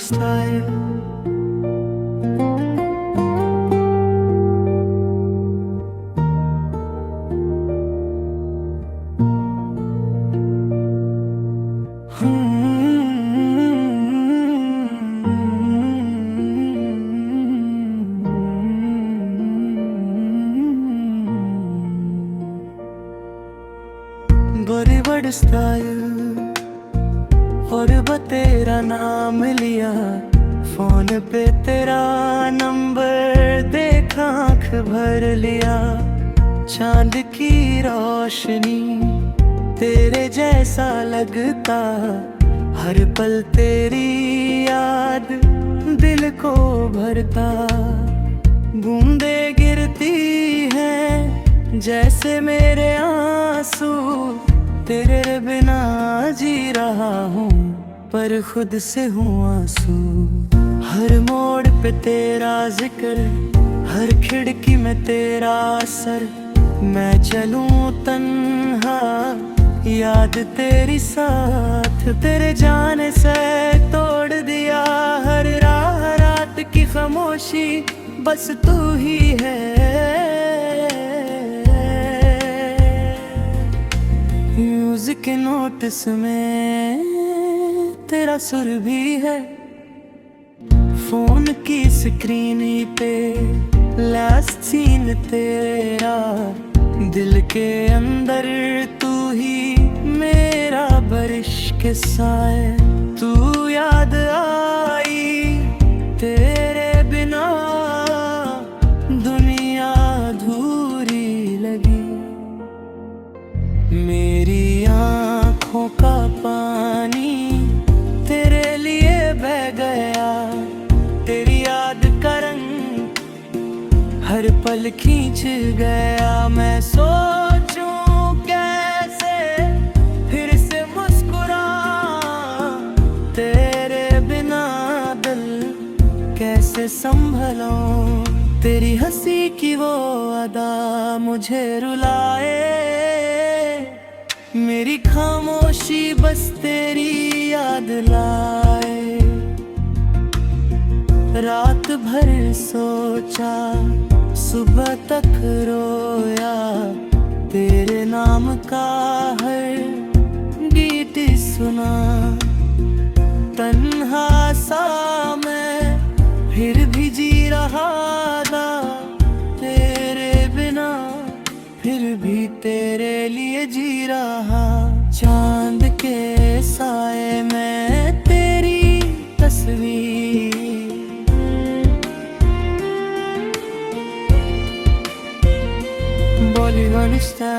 style. बड़ी बड़ style और तेरा नाम लिया, फोन पे तेरा नंबर देखा, आँख भर लिया। चांद की रोशनी तेरे जैसा लगता, हर पल तेरी याद दिल को भरता। बूंदे गिरती हैं जैसे मेरे आंसू, तेरे बिना जी रहा हूँ पर खुद से हूँ आंसू। हर मोड़ पे तेरा जिक्र, हर खिड़की में तेरा असर। मैं चलूं तन्हा याद तेरी साथ, तेरे जाने से तोड़ दिया हर राह रात की खामोशी, बस तू ही है। म्यूजिक के नोट्स में तेरा सुर भी है, फोन की स्क्रीन पे लास्ट सीन तेरा। दिल के अंदर तू ही मेरा बारिश के साए। तू याद आई तेरे बिना दुनिया अधूरी लगी। मेरी आँखों का पानी तेरे लिए बह गया, तेरी याद का रंग हर पल खींच गया। मैं सोचूं कैसे फिर से मुस्कुरा, तेरे बिना दिल कैसे संभलूं। तेरी हंसी की वो अदा मुझे रुलाए, मेरी खामोशी बस तेरी याद लाए। रात भर सोचा सुबह तक रोया, तेरे नाम का हर गीत सुना। तन्हा सा मैं फिर भी जी रहा था, तेरे बिना फिर भी तेरे लिए जी रहा। चांद के साए में तेरी तस्वीर, बॉलीवुड स्टाइल।